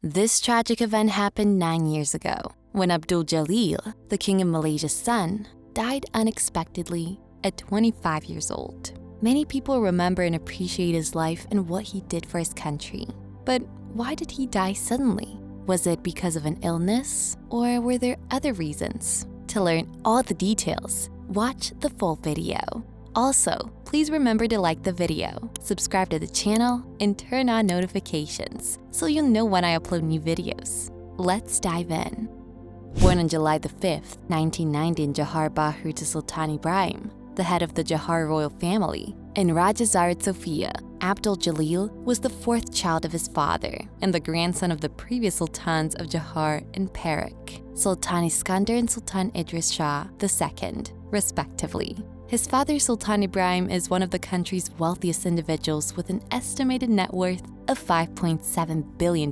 This tragic event happened 9 years ago when Abdul Jalil, the King of Malaysia's son, died unexpectedly at 25 years old. Many people remember and appreciate his life and what he did for his country. But why did he die suddenly? Was it because of an illness, or were there other reasons? To learn all the details, watch the full video. Also, please remember to like the video, subscribe to the channel, and turn on notifications so you'll know when I upload new videos. Let's dive in. Born on July 5, 1990 in Johor Bahru to Sultan Ibrahim, the head of the Johor royal family, and Raja Zarid Sofia, Abdul Jalil was the fourth child of his father and the grandson of the previous sultans of Johor and Perak, Sultan Iskandar and Sultan Idris Shah II, respectively. His father, Sultan Ibrahim, is one of the country's wealthiest individuals with an estimated net worth of $5.7 billion.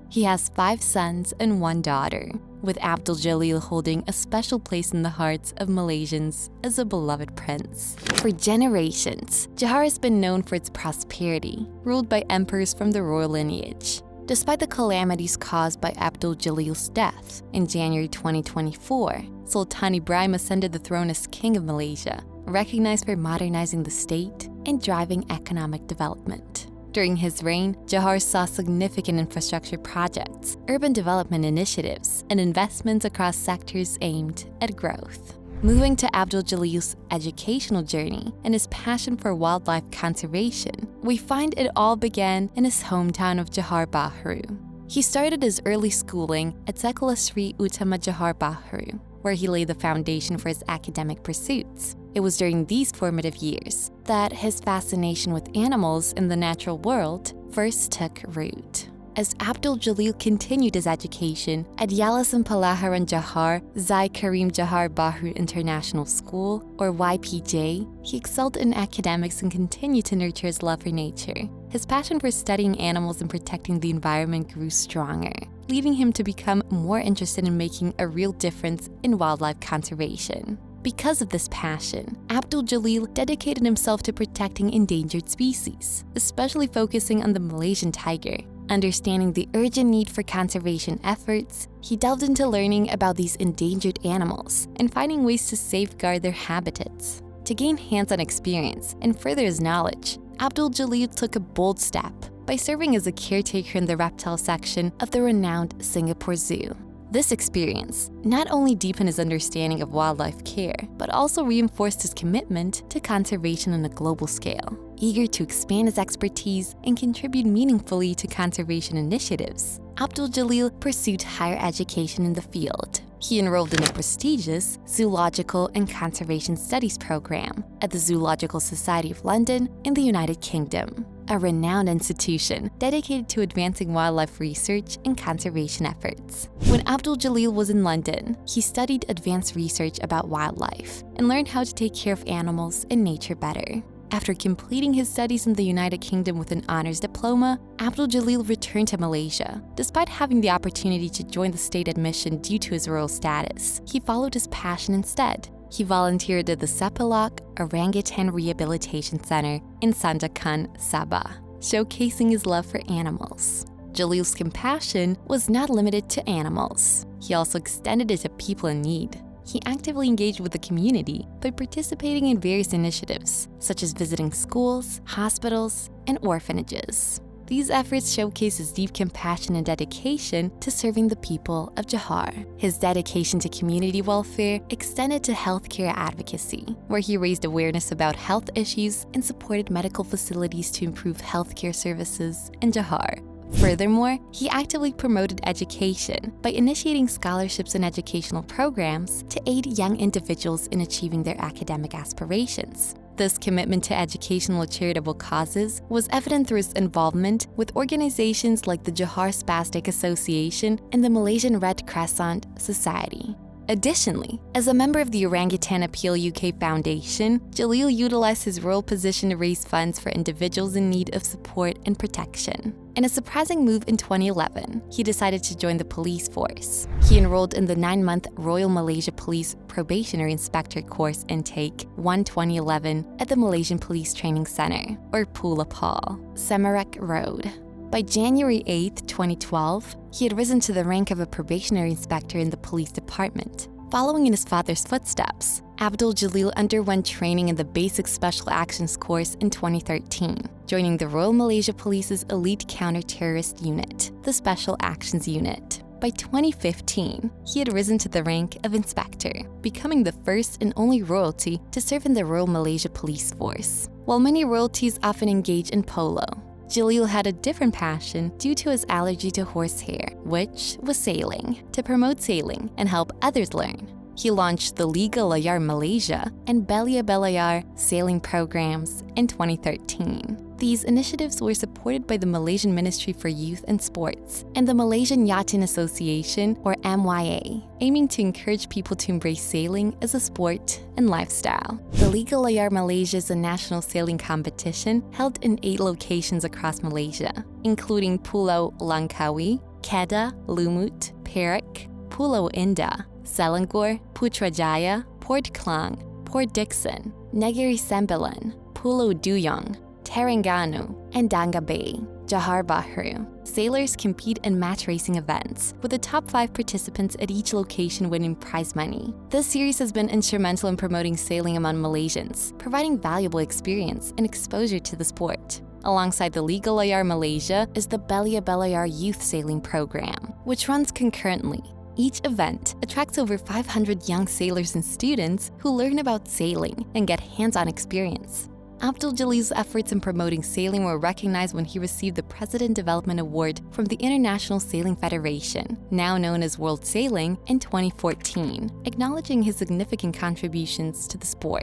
He has 5 sons and 1 daughter, with Abdul Jalil holding a special place in the hearts of Malaysians as a beloved prince. For generations, Johor has been known for its prosperity, ruled by emperors from the royal lineage. Despite the calamities caused by Abdul Jalil's death in January 2024, Sultan Ibrahim ascended the throne as King of Malaysia, recognized for modernizing the state and driving economic development. During his reign, Johor saw significant infrastructure projects, urban development initiatives, and investments across sectors aimed at growth. Moving to Abdul Jalil's educational journey and his passion for wildlife conservation, we find it all began in his hometown of Johor Bahru. He started his early schooling at Sekolah Sri Utama Johor Bahru, where he laid the foundation for his academic pursuits. It was during these formative years that his fascination with animals in the natural world first took root. As Abdul Jalil continued his education at Yayasan Pelajaran Johor Zai Karim Johor Bahru International School, or YPJ, he excelled in academics and continued to nurture his love for nature. His passion for studying animals and protecting the environment grew stronger, leading him to become more interested in making a real difference in wildlife conservation. Because of this passion, Abdul Jalil dedicated himself to protecting endangered species, especially focusing on the Malaysian tiger. Understanding the urgent need for conservation efforts, he delved into learning about these endangered animals and finding ways to safeguard their habitats. To gain hands-on experience and further his knowledge, Abdul Jalil took a bold step by serving as a caretaker in the reptile section of the renowned Singapore Zoo. This experience not only deepened his understanding of wildlife care, but also reinforced his commitment to conservation on a global scale. Eager to expand his expertise and contribute meaningfully to conservation initiatives, Abdul Jalil pursued higher education in the field. He enrolled in a prestigious Zoological and Conservation Studies program at the Zoological Society of London in the United Kingdom, a renowned institution dedicated to advancing wildlife research and conservation efforts. When Abdul Jalil was in London, he studied advanced research about wildlife and learned how to take care of animals and nature better. After completing his studies in the United Kingdom with an honors diploma, Abdul Jalil returned to Malaysia. Despite having the opportunity to join the state admission due to his royal status, he followed his passion instead. He volunteered at the Sepelak Orangutan Rehabilitation Center in Sandakan, Sabah, showcasing his love for animals. Jalil's compassion was not limited to animals. He also extended it to people in need. He actively engaged with the community by participating in various initiatives, such as visiting schools, hospitals, and orphanages. These efforts showcase his deep compassion and dedication to serving the people of Johor. His dedication to community welfare extended to healthcare advocacy, where he raised awareness about health issues and supported medical facilities to improve healthcare services in Johor. Furthermore, he actively promoted education by initiating scholarships and educational programs to aid young individuals in achieving their academic aspirations. This commitment to educational charitable causes was evident through his involvement with organizations like the Johor Spastic Association and the Malaysian Red Crescent Society. Additionally, as a member of the Orangutan Appeal UK Foundation, Jalil utilized his royal position to raise funds for individuals in need of support and protection. In a surprising move in 2011, he decided to join the police force. He enrolled in the 9-month Royal Malaysia Police Probationary Inspector Course Intake 1-2011 at the Malaysian Police Training Center, or Pulapal, Semarak Road. By January 8, 2012, he had risen to the rank of a probationary inspector in the police department. Following in his father's footsteps, Abdul Jalil underwent training in the Basic Special Actions course in 2013, joining the Royal Malaysia Police's elite counter-terrorist unit, the Special Actions Unit. By 2015, he had risen to the rank of inspector, becoming the first and only royalty to serve in the Royal Malaysia Police Force. While many royalties often engage in polo, Jalil had a different passion due to his allergy to horsehair, which was sailing. To promote sailing and help others learn, he launched the Liga Layar Malaysia and Belia Belayar sailing programs in 2013. These initiatives were supported by the Malaysian Ministry for Youth and Sports and the Malaysian Yachting Association, or MYA, aiming to encourage people to embrace sailing as a sport and lifestyle. The Liga Layar Malaysia is a national sailing competition held in 8 locations across Malaysia, including Pulau Langkawi, Kedah, Lumut, Perak, Pulau Indah, Selangor, Putrajaya, Port Klang, Port Dickson, Negeri Sembilan, Pulau Duyung, Terengganu, and Danga Bay, Johor Bahru. Sailors compete in match racing events, with the top 5 participants at each location winning prize money. This series has been instrumental in promoting sailing among Malaysians, providing valuable experience and exposure to the sport. Alongside the Liga Layar Malaysia is the Belia Belayar Youth Sailing Program, which runs concurrently. Each event attracts over 500 young sailors and students who learn about sailing and get hands-on experience. Abdul Jalil's efforts in promoting sailing were recognized when he received the President Development Award from the International Sailing Federation, now known as World Sailing, in 2014, acknowledging his significant contributions to the sport.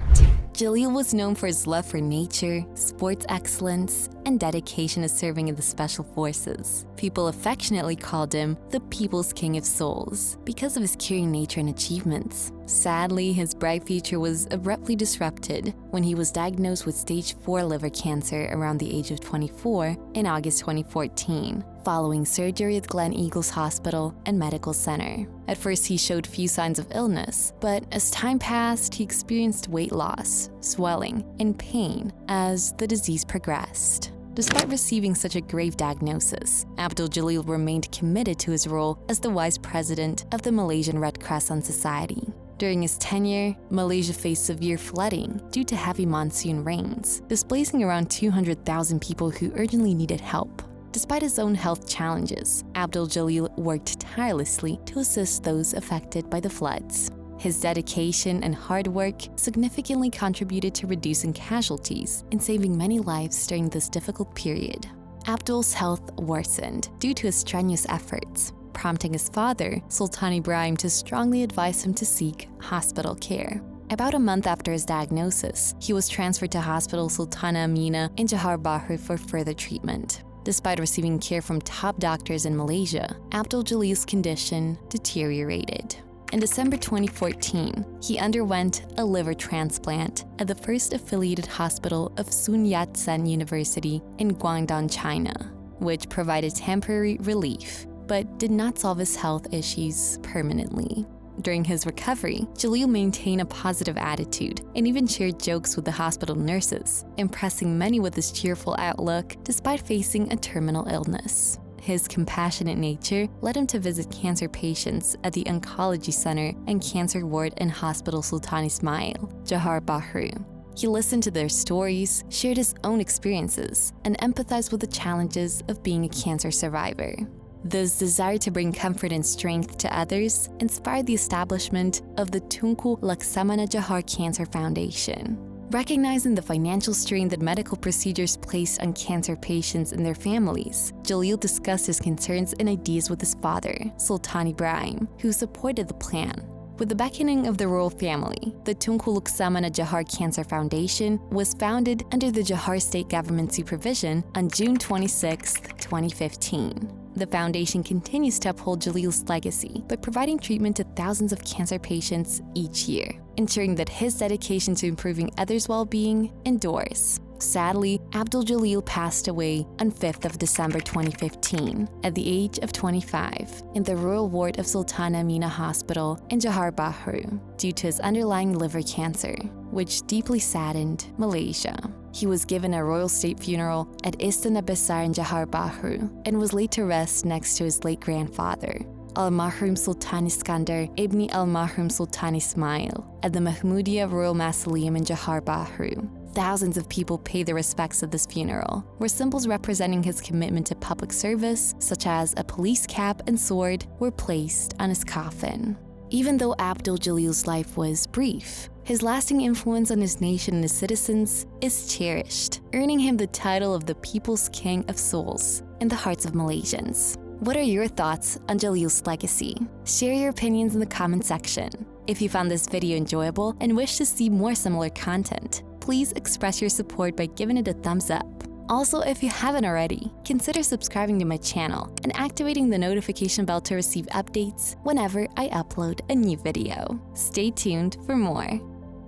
Jalil was known for his love for nature, sports excellence, and dedication to serving in the Special Forces. People affectionately called him the People's King of Souls because of his caring nature and achievements. Sadly, his bright future was abruptly disrupted when he was diagnosed with stage 4 liver cancer around the age of 24 in August 2014, following surgery at Glen Eagles Hospital and Medical Center. At first, he showed few signs of illness, but as time passed, he experienced weight loss, swelling, and pain as the disease progressed. Despite receiving such a grave diagnosis, Abdul Jalil remained committed to his role as the vice president of the Malaysian Red Crescent Society. During his tenure, Malaysia faced severe flooding due to heavy monsoon rains, displacing around 200,000 people who urgently needed help. Despite his own health challenges, Abdul Jalil worked tirelessly to assist those affected by the floods. His dedication and hard work significantly contributed to reducing casualties and saving many lives during this difficult period. Abdul's health worsened due to his strenuous efforts, prompting his father, Sultan Ibrahim, to strongly advise him to seek hospital care. About a month after his diagnosis, he was transferred to Hospital Sultana Amina in Johor Bahru for further treatment. Despite receiving care from top doctors in Malaysia, Abdul Jalil's condition deteriorated. In December 2014, he underwent a liver transplant at the first affiliated hospital of Sun Yat-sen University in Guangdong, China, which provided temporary relief, but did not solve his health issues permanently. During his recovery, Jalil maintained a positive attitude and even shared jokes with the hospital nurses, impressing many with his cheerful outlook despite facing a terminal illness. His compassionate nature led him to visit cancer patients at the Oncology Center and Cancer Ward in Hospital Sultan Ismail, Johor Bahru. He listened to their stories, shared his own experiences, and empathized with the challenges of being a cancer survivor. This desire to bring comfort and strength to others inspired the establishment of the Tunku Laksamana Johor Cancer Foundation. Recognizing the financial strain that medical procedures place on cancer patients and their families, Jalil discussed his concerns and ideas with his father, Sultan Ibrahim, who supported the plan. With the backing of the royal family, the Tunku Laksamana Johor Cancer Foundation was founded under the Johor state government supervision on June 26, 2015. The foundation continues to uphold Jalil's legacy by providing treatment to thousands of cancer patients each year, ensuring that his dedication to improving others' well-being endures. Sadly, Abdul Jalil passed away on 5th of December 2015 at the age of 25 in the Royal Ward of Sultana Amina Hospital in Johor Bahru due to his underlying liver cancer, which deeply saddened Malaysia. He was given a royal state funeral at Istana Besar in Johor Bahru and was laid to rest next to his late grandfather, Al-Mahrum Sultan Iskandar Ibni Al-Mahrum Sultan Ismail, at the Mahmudiya Royal Mausoleum in Johor Bahru. Thousands of people paid their respects at this funeral, where symbols representing his commitment to public service, such as a police cap and sword, were placed on his coffin. Even though Abdul Jalil's life was brief, his lasting influence on his nation and his citizens is cherished, earning him the title of the People's King of Souls in the hearts of Malaysians. What are your thoughts on Jalil's legacy? Share your opinions in the comment section. If you found this video enjoyable and wish to see more similar content, please express your support by giving it a thumbs up. Also, if you haven't already, consider subscribing to my channel and activating the notification bell to receive updates whenever I upload a new video. Stay tuned for more.